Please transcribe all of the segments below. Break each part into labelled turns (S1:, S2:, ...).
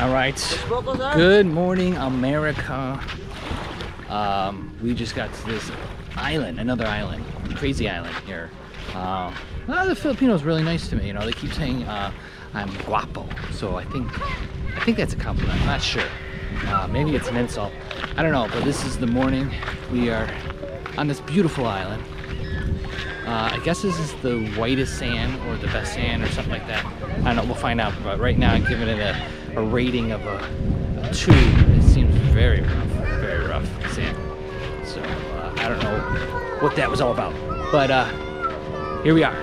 S1: All right. Good morning, America. We just got to this island, another island, crazy island here. The Filipinos really nice to me. You know, they keep saying I'm guapo, so I think that's a compliment. I'm not sure. Maybe it's an insult. I don't know. But this is the morning. We are on this beautiful island. I guess this is the whitest sand or the best sand or something like that. I don't know. We'll find out. But right now, I'm giving it a rating of a 2. It seems very rough sand. So I don't know what that was all about. But here we are.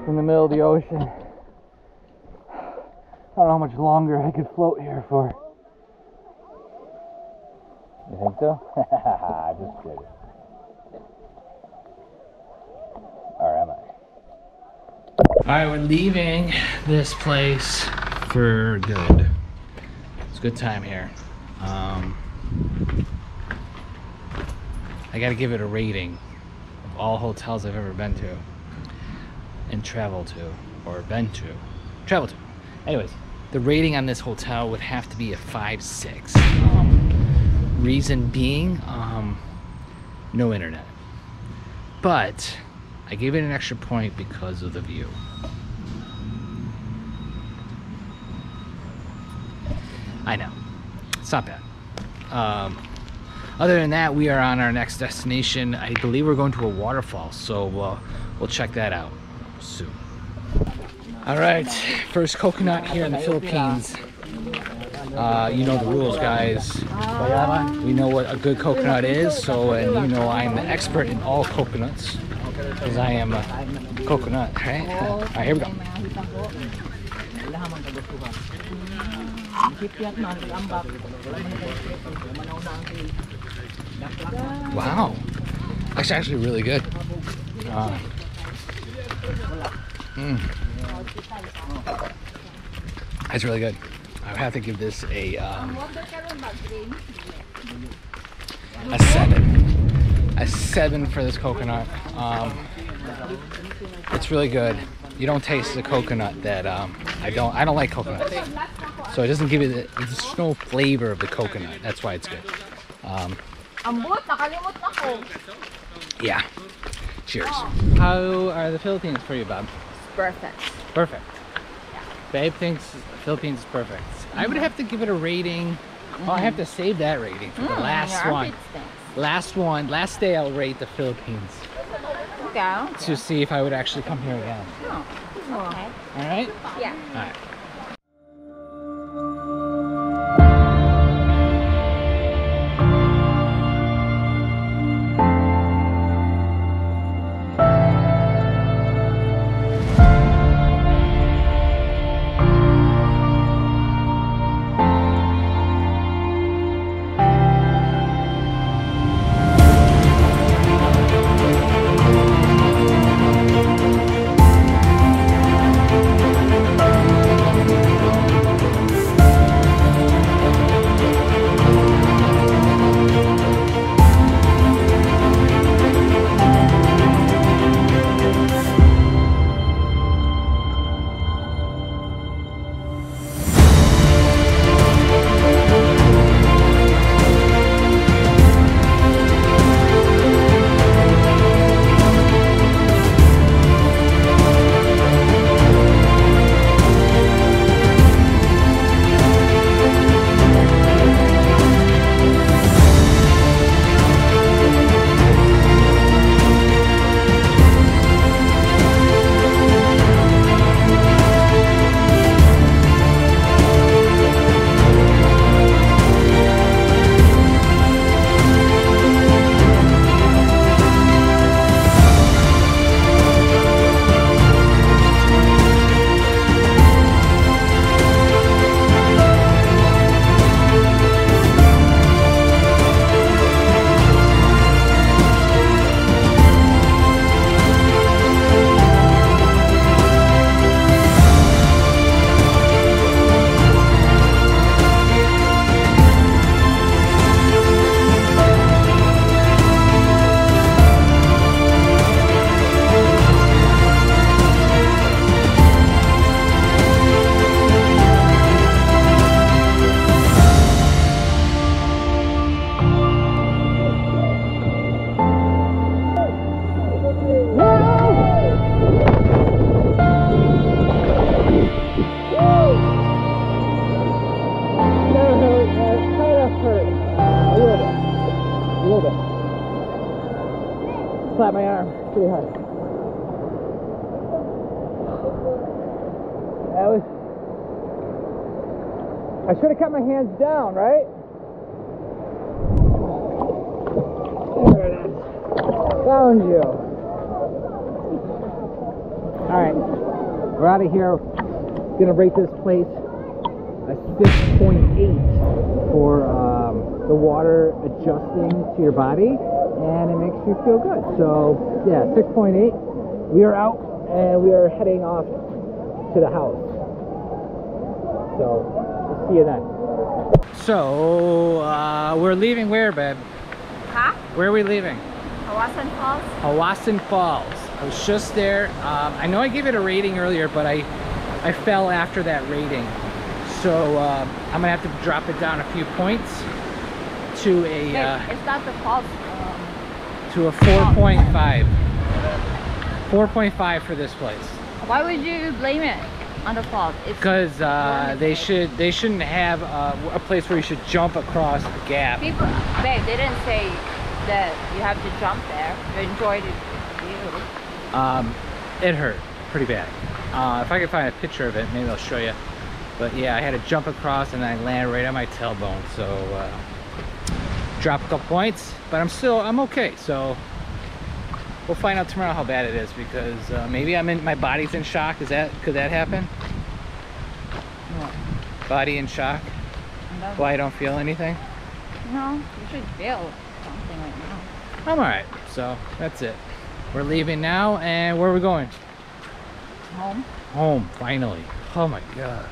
S1: In the middle of the ocean. I don't know how much longer I could float here for. You think so? Just kidding. Or am I? Alright, we're leaving this place for good. It's a good time here. I gotta give it a rating of all hotels I've ever been to. And travel to. Anyways, the rating on this hotel would have to be a 5.6. Reason being, no internet. But I gave it an extra point because of the view. I know, it's not bad. Other than that, we are on our next destination. I believe we're going to a waterfall, so we'll check that out soon. All right, first coconut here in the Philippines. You know the rules, guys. We know what a good coconut is, and you know I'm an expert in all coconuts because I am a coconut, right? All right, here we go. Wow, that's actually really good. That's really good. I have to give this a 7. A 7 for this coconut. It's really good. You don't taste the coconut that I don't like coconuts, so it doesn't give you there's no flavor of the coconut. That's why it's good. Yeah. Cheers. How are the Philippines for you, Bob?
S2: Perfect.
S1: Perfect. Babe thinks the Philippines is perfect. I would have to give it a rating. Oh, I have to save that rating for the last one. Last day I'll rate the Philippines.
S2: Okay.
S1: To see if I would actually come here again.
S2: Oh, okay.
S1: All right?
S2: Yeah.
S1: All right. Slap my arm pretty hard. That was... I should have kept my hands down, right? There it is. Found you. Alright. We're out of here. Gonna rate this place a 6.8 for the water adjusting to your body, and it makes you feel good. So yeah, 6.8. We are out and we are heading off to the house. So we'll see you then. So we're leaving where, babe?
S2: Huh?
S1: Where are we leaving?
S2: Kawasan Falls.
S1: Kawasan Falls. I was just there. I know I gave it a rating earlier, but I fell after that rating. So I'm gonna have to drop it down a few points to a
S2: it's not the falls.
S1: To a 4.5. 4.5 for this place.
S2: Why would you blame it on the falls?
S1: Because they shouldn't have a place where you should jump across a gap.
S2: People, babe, they didn't say that you have to jump there. You enjoyed it.
S1: It hurt pretty bad. If I could find a picture of it, maybe I'll show you. But yeah, I had to jump across and I landed right on my tailbone. So drop a couple points, but I'm okay. So we'll find out tomorrow how bad it is, because maybe my body's in shock. Could that happen?
S2: What?
S1: Body in shock? Why I don't feel anything?
S2: No, you should feel something right now.
S1: I'm alright. So that's it. We're leaving now, and where are we going?
S2: Home.
S1: Home, finally. Oh my god.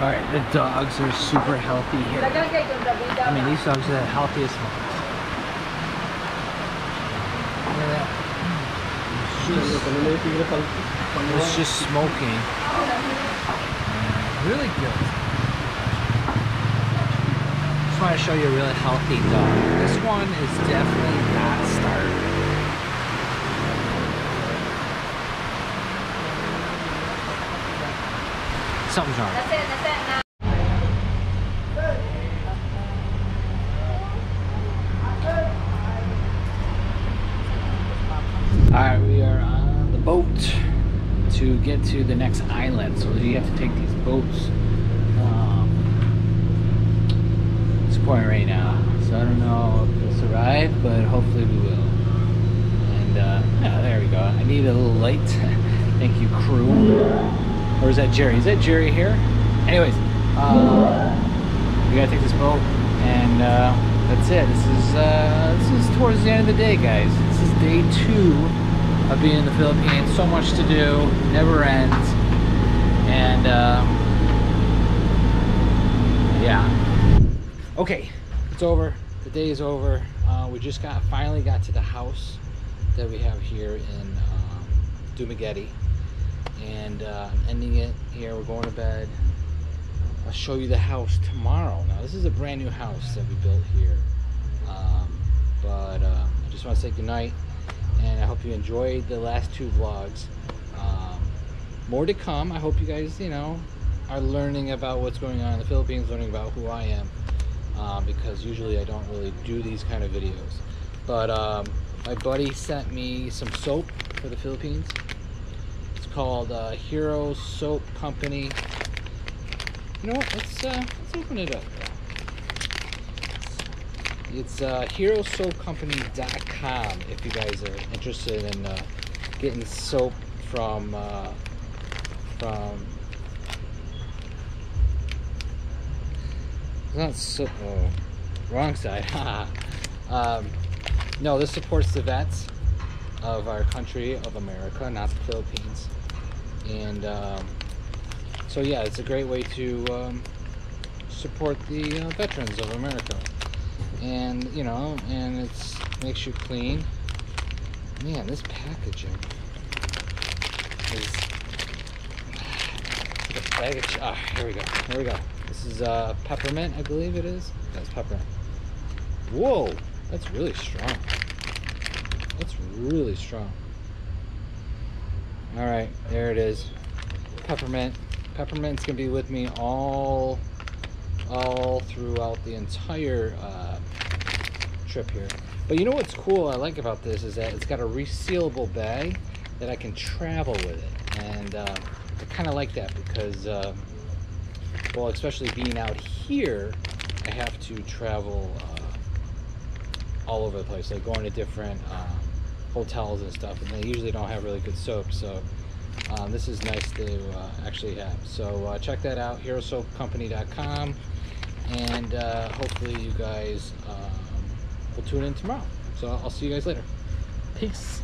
S1: Alright, the dogs are super healthy here. I mean, these dogs are the healthiest ones. Look at that. It's just smoking. Really good. Just want to show you a really healthy dog. This one is definitely not starving. Something's wrong.
S2: That's it.
S1: Alright, we are on the boat to get to the next island. So you have to take these boats. It's pouring right now, so I don't know if we'll survive, but hopefully we will. And yeah, there we go. I need a little light. Thank you, crew. Or is that Jerry? Is that Jerry here? Anyways, we gotta take this boat, and that's it. This is towards the end of the day, guys. This is day 2 of being in the Philippines. So much to do, never ends, and yeah. Okay, it's over. The day is over. We just finally got to the house that we have here in Dumaguete, and I'm ending it here. We're going to bed. I'll show you the house tomorrow. Now, this is a brand new house that we built here, but I just want to say goodnight, and I hope you enjoyed the last 2 vlogs. More to come. I hope you guys, you know, are learning about what's going on in the Philippines, learning about who I am, because usually I don't really do these kind of videos. But my buddy sent me some soap for the Philippines. It's called Hero Soap Company. You know what? Let's open it up. It's herosoapcompany.com if you guys are interested in getting soap from it's not so wrong side. No, this supports the vets of our country of America, not the Philippines. And so yeah, it's a great way to support the veterans of America. And you know, and it's makes you clean. Man, this packaging is the package. Ah, here we go. Here we go. This is peppermint, I believe it is. That's peppermint. Whoa, that's really strong. That's really strong. All right, there it is. Peppermint. Peppermint's gonna be with me all throughout the entire trip here. But you know what's cool I like about this is that it's got a resealable bag that I can travel with it, and I kind of like that because well, especially being out here, I have to travel all over the place, like going to different hotels and stuff, and they usually don't have really good soap, so this is nice to actually have. So check that out, herosoapcompany.com, and hopefully you guys will tune in tomorrow. So I'll see you guys later. Peace.